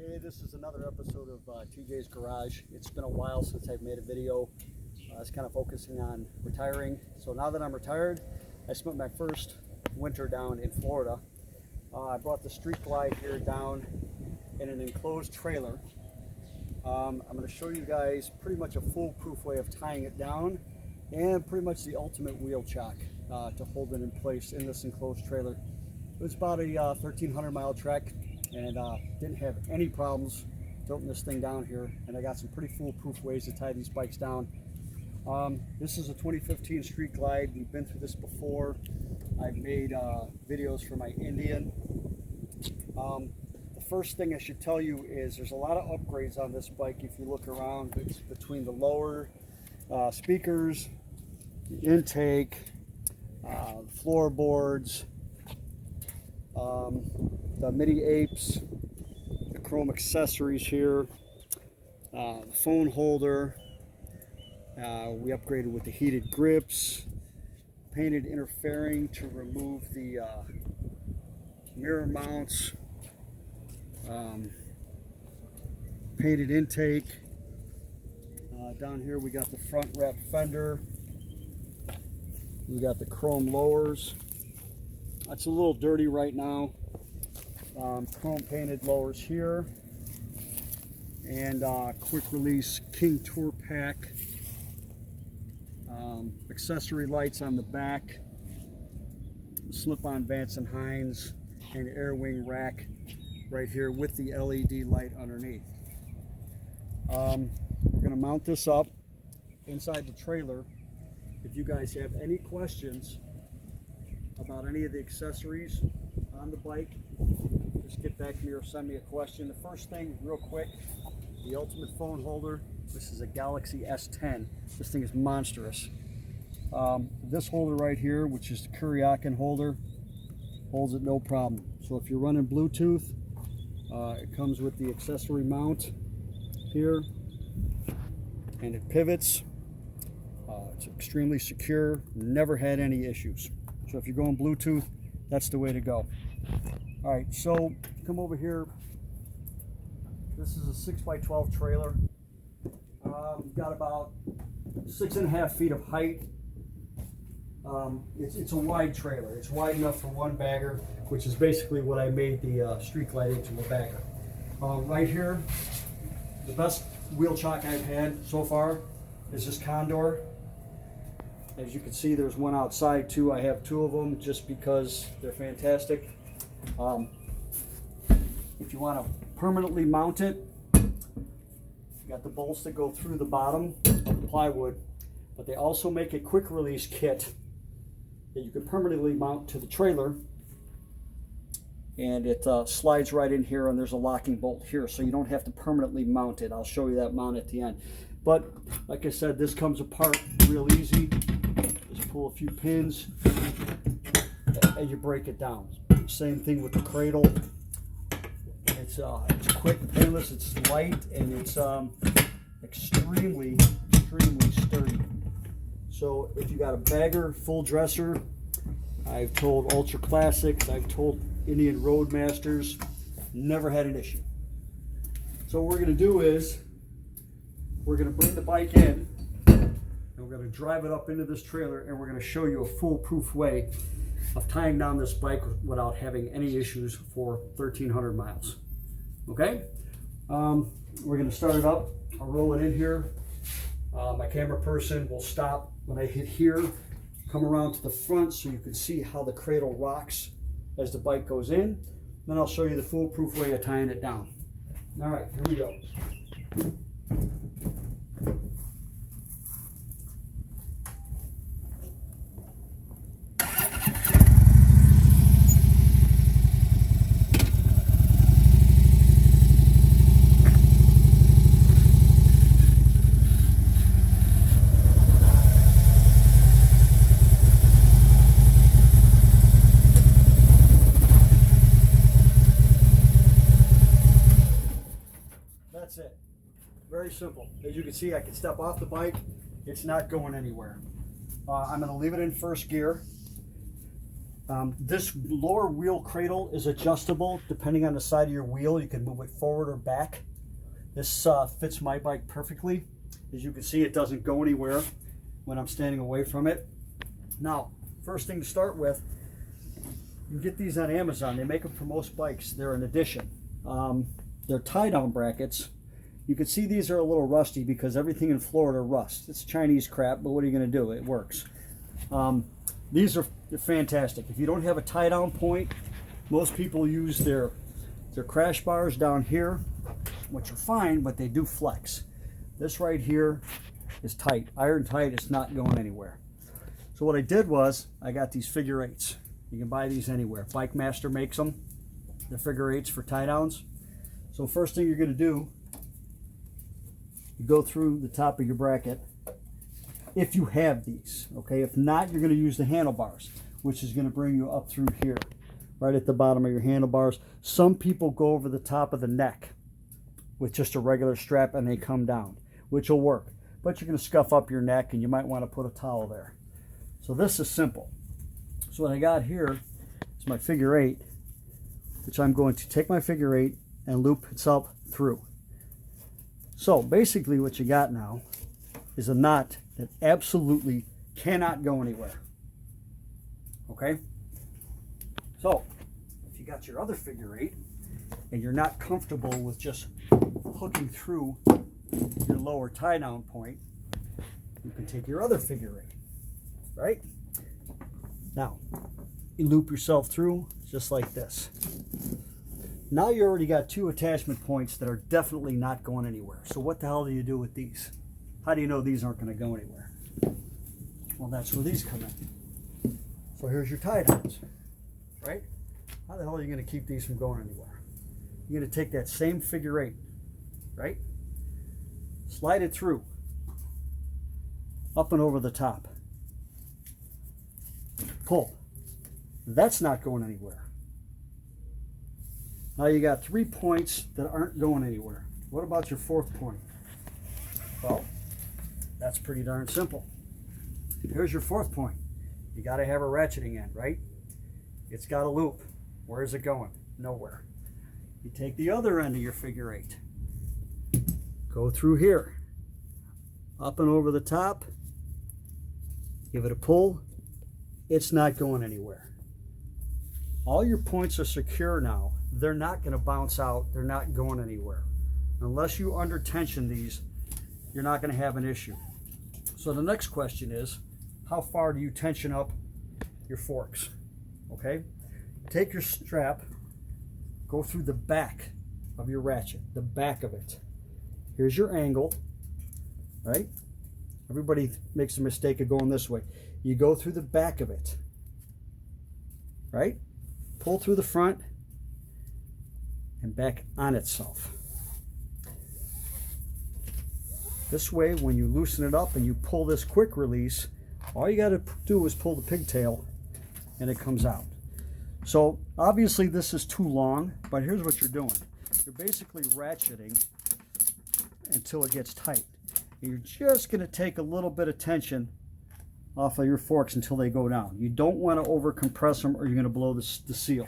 Hey, this is another episode of TJ's Garage. It's been a while since I've made a video. I was kind of focusing on retiring. So now that I'm retired, I spent my first winter down in Florida. I brought the Street Glide here down in an enclosed trailer. I'm going to show you guys pretty much a foolproof way of tying it down and pretty much the ultimate wheel chock to hold it in place in this enclosed trailer. It was about a 1,300 mile trek and didn't have any problems tilting this thing down here, and I got some pretty foolproof ways to tie these bikes down. This is a 2015 Street Glide. We've been through this before. I've made videos for my Indian. The first thing I should tell you is there's a lot of upgrades on this bike. If you look around, it's between the lower speakers, the intake, floorboards, the mini apes, the chrome accessories here, the phone holder. We upgraded with the heated grips, painted interfering to remove the mirror mounts, painted intake. Down here we got the front wrap fender. We got the chrome lowers. It's a little dirty right now. Chrome painted lowers here, and quick release King Tour pack. Accessory lights on the back, slip-on Vance & Hines, and air wing rack right here with the LED light underneath. We're going to mount this up inside the trailer. If you guys have any questions about any of the accessories on the bike, just get back to me or send me a question. The first thing, real quick, the ultimate phone holder. This is a Galaxy S10. This thing is monstrous. This holder right here, which is the Kuryakin holder, holds it no problem. So if you're running Bluetooth, it comes with the accessory mount here, and it pivots. It's extremely secure, never had any issues. So if you're going Bluetooth, that's the way to go. All right, so come over here. This is a 6x12 trailer. We've got about 6.5 feet of height. It's a wide trailer. It's wide enough for one bagger, which is basically what I made the Street Glide into a bagger. Right here, the best wheel chock I've had so far is this Condor. As you can see, there's one outside too. I have two of them just because they're fantastic. If you want to permanently mount it, you got the bolts that go through the bottom of the plywood, but they also make a quick release kit that you can permanently mount to the trailer, and it slides right in here, and there's a locking bolt here, so you don't have to permanently mount it. I'll show you that mount at the end. But like I said, this comes apart real easy. Just pull a few pins and you break it down. Same thing with the cradle. It's quick, painless, it's light, and it's extremely sturdy. So if you got a bagger, full dresser, I've told Ultra Classics, I've told Indian Roadmasters, never had an issue. So what we're going to do is we're going to bring the bike in, and we're going to drive it up into this trailer, and we're going to show you a foolproof way of tying down this bike without having any issues for 1,300 miles. Okay? We're going to start it up. I'll roll it in here. My camera person will stop when I hit here, come around to the front so you can see how the cradle rocks as the bike goes in. Then I'll show you the foolproof way of tying it down. All right, here we go. That's it. Very simple. As you can see, I can step off the bike. It's not going anywhere. I'm going to leave it in first gear. This lower wheel cradle is adjustable depending on the side of your wheel. You can move it forward or back. This fits my bike perfectly. As you can see, it doesn't go anywhere when I'm standing away from it. Now, first thing to start with, you can get these on Amazon. They make them for most bikes. They're an addition. They're tie-down brackets. You can see these are a little rusty because everything in Florida rusts. It's Chinese crap, but what are you going to do? It works. These are fantastic. If you don't have a tie-down point, most people use their crash bars down here, which are fine, but they do flex. This right here is tight, iron tight. It's not going anywhere. So what I did was I got these figure 8s. You can buy these anywhere. Bike Master makes them. They're figure 8s for tie-downs. So first thing you're going to do, you go through the top of your bracket. If you have these, okay? If not, you're going to use the handlebars, which is going to bring you up through here, right at the bottom of your handlebars. Some people go over the top of the neck with just a regular strap and they come down, which will work. But you're going to scuff up your neck and you might want to put a towel there. So this is simple. So what I got here is my figure 8, which I'm going to take my figure 8 and loop itself through. So basically what you got now is a knot that absolutely cannot go anywhere. Okay? So, if you got your other figure 8 and you're not comfortable with just hooking through your lower tie-down point, you can take your other figure 8, right? Now, you loop yourself through just like this. Now you already got 2 attachment points that are definitely not going anywhere. So what the hell do you do with these? How do you know these aren't going to go anywhere? Well, that's where these come in. So here's your tie downs, right? How the hell are you going to keep these from going anywhere? You're going to take that same figure 8, right? Slide it through, up and over the top. Pull. That's not going anywhere. Now you got 3 points that aren't going anywhere. What about your 4th point? Well, that's pretty darn simple. Here's your 4th point. You got to have a ratcheting end, right? It's got a loop. Where is it going? Nowhere. You take the other end of your figure 8. Go through here. Up and over the top. Give it a pull. It's not going anywhere. All your points are secure now. They're not going to bounce out. They're not going anywhere. Unless you under tension these, you're not going to have an issue. So the next question is, how far do you tension up your forks? Okay? Take your strap, go through the back of your ratchet, the back of it. Here's your angle, right? Everybody makes a mistake of going this way. You go through the back of it, right? Pull through the front and back on itself. This way, when you loosen it up and you pull this quick release, all you got to do is pull the pigtail and it comes out. So obviously this is too long, but here's what you're doing. You're basically ratcheting until it gets tight. You're just going to take a little bit of tension off of your forks until they go down. You don't want to over compress them or you're going to blow the seal.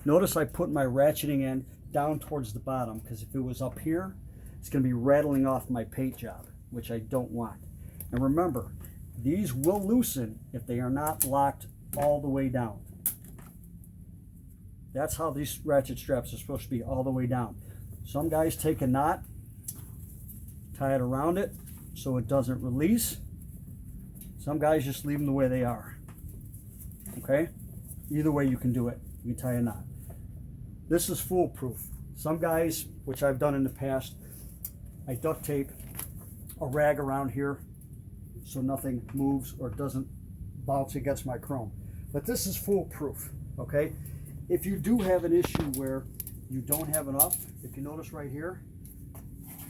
Notice I put my ratcheting end down towards the bottom because if it was up here, it's going to be rattling off my paint job, which I don't want. And remember, these will loosen if they are not locked all the way down. That's how these ratchet straps are supposed to be, all the way down. Some guys take a knot, tie it around it so it doesn't release. Some guys just leave them the way they are. Okay? Either way you can do it. You can tie a knot. This is foolproof. Some guys, which I've done in the past, I duct tape a rag around here so nothing moves or doesn't bounce against my chrome. But this is foolproof, okay? If you do have an issue where you don't have enough, if you notice right here,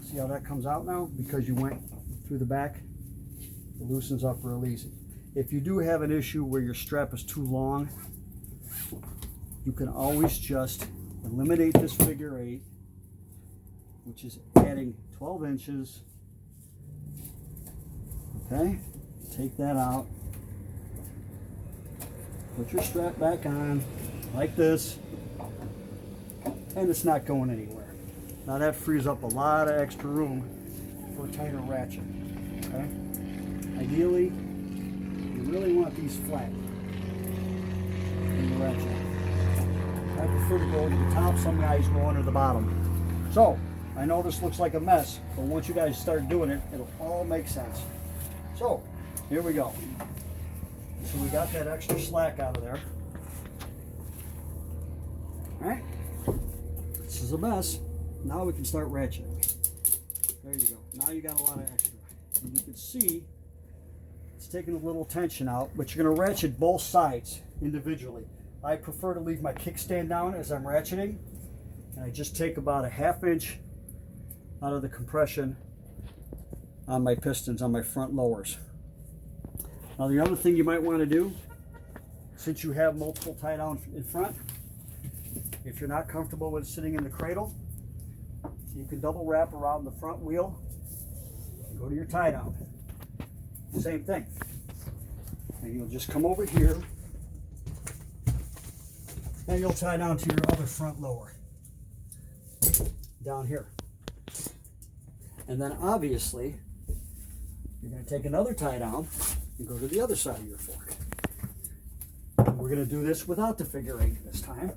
see how that comes out now? Because you went through the back, it loosens up real easy. If you do have an issue where your strap is too long, you can always just eliminate this figure 8, which is adding 12 inches. Okay, take that out. Put your strap back on like this, and it's not going anywhere. Now that frees up a lot of extra room for a tighter ratchet. Okay? Ideally, you really want these flat in the ratchet. I prefer to go over the top. Some guys go under the bottom. So I know this looks like a mess, but once you guys start doing it, it'll all make sense. So here we go. So we got that extra slack out of there. All right, this is a mess. Now we can start ratcheting. There you go. Now you got a lot of extra. And you can see it's taking a little tension out, but you're going to ratchet both sides individually. I prefer to leave my kickstand down as I'm ratcheting, and I just take about a 1/2 inch out of the compression on my pistons, on my front lowers. Now the other thing you might want to do, since you have multiple tie down in front, if you're not comfortable with sitting in the cradle, you can double wrap around the front wheel and go to your tie down. Same thing. And you'll just come over here and you'll tie down to your other front lower down here. And then obviously you're going to take another tie down and go to the other side of your fork. And we're going to do this without the figure 8 this time.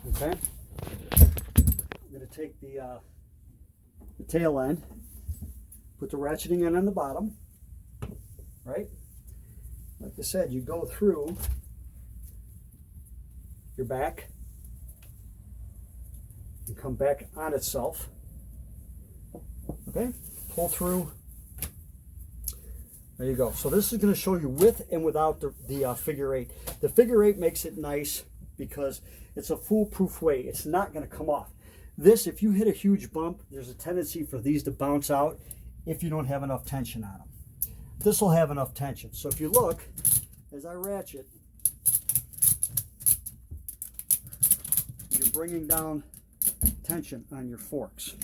Okay? I'm going to take the tail end, put the ratcheting end on the bottom, right? Like I said, you go through your back and come back on itself. Okay? Pull through. There you go. So this is going to show you with and without the figure 8. The figure 8 makes it nice because it's a foolproof way. It's not going to come off. This, if you hit a huge bump, there's a tendency for these to bounce out if you don't have enough tension on them. This will have enough tension. So if you look, as I ratchet, you're bringing down tension on your forks.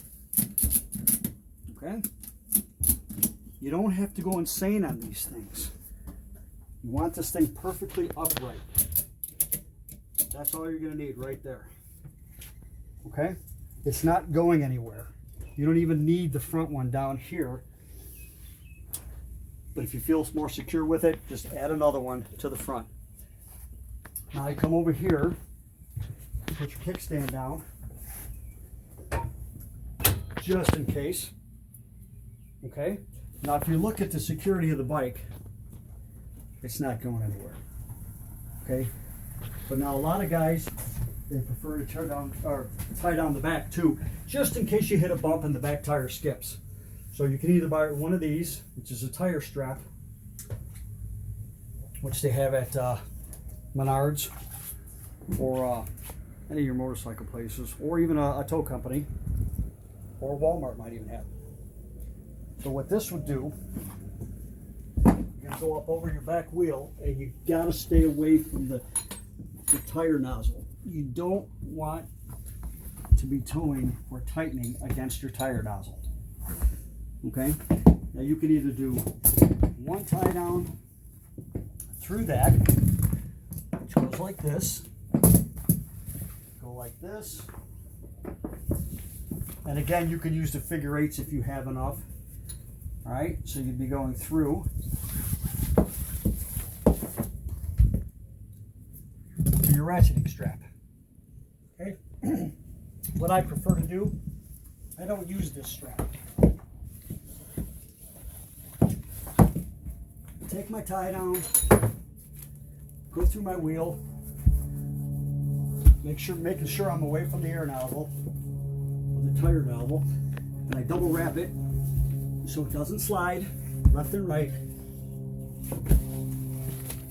Okay? You don't have to go insane on these things. You want this thing perfectly upright. That's all you're going to need right there. Okay? It's not going anywhere. You don't even need the front one down here. But if you feel more secure with it, just add another one to the front. Now you come over here, put your kickstand down, just in case. Okay? Now if you look at the security of the bike, it's not going anywhere. Okay? But now a lot of guys, they prefer to turn down or tie down the back too, just in case you hit a bump and the back tire skips. So you can either buy one of these, which is a tire strap, which they have at Menards or any of your motorcycle places, or even a tow company, or Walmart might even have. So what this would do, you're gonna go up over your back wheel, and you gotta stay away from the tire nozzle. You don't want to be towing or tightening against your tire nozzle. Okay? Now you can either do one tie down through that, which goes like this, go like this, and again you can use the figure 8s if you have enough. All right, so you'd be going through to your ratcheting strap. Okay? What I prefer to do, I don't use this strap. Take my tie down, go through my wheel, making sure I'm away from the air nozzle or the tire nozzle, and I double wrap it so it doesn't slide left and right,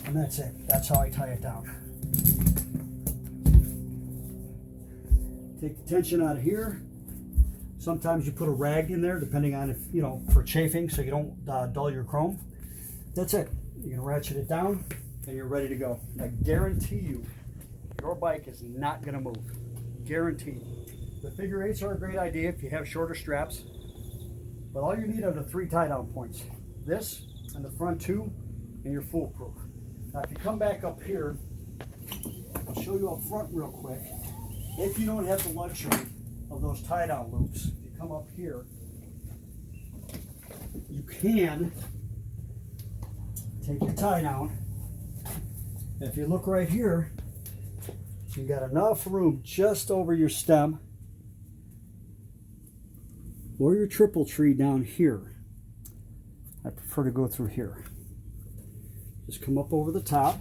and that's it. That's how I tie it down. Take the tension out of here. Sometimes you put a rag in there, depending on if, you know, for chafing, so you don't dull your chrome. That's it. You're gonna ratchet it down, and you're ready to go. I guarantee you, your bike is not gonna move. Guaranteed. The figure 8s are a great idea if you have shorter straps, but all you need are the 3 tie down points. This and the front 2, and you're foolproof. Now if you come back up here, I'll show you up front real quick. If you don't have the luxury of those tie-down loops, if you come up here, you can take your tie down. If you look right here, you got enough room just over your stem or your triple tree down here. I prefer to go through here. Just come up over the top,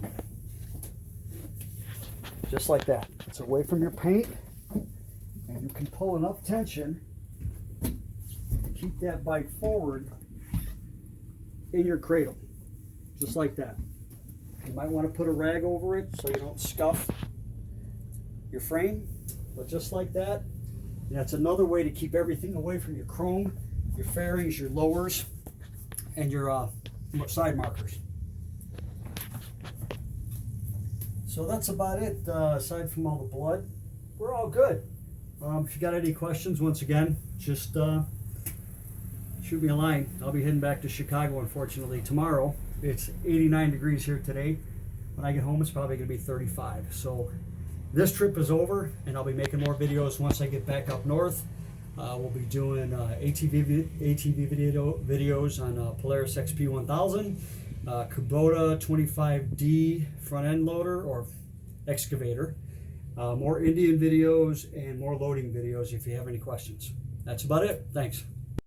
just like that. It's away from your paint, and you can pull enough tension to keep that bike forward in your cradle, just like that. You might want to put a rag over it so you don't scuff your frame, but just like that. And that's another way to keep everything away from your chrome, your fairings, your lowers, and your side markers. So that's about it. Aside from all the blood, we're all good. If you got any questions, once again, just shoot me a line. I'll be heading back to Chicago, unfortunately, tomorrow. It's 89 degrees here today. When I get home, it's probably going to be 35. So this trip is over, and I'll be making more videos once I get back up north. We'll be doing ATV videos on Polaris XP 1000, Kubota 25D front end loader or excavator, more Indian videos, and more loading videos if you have any questions. That's about it. Thanks.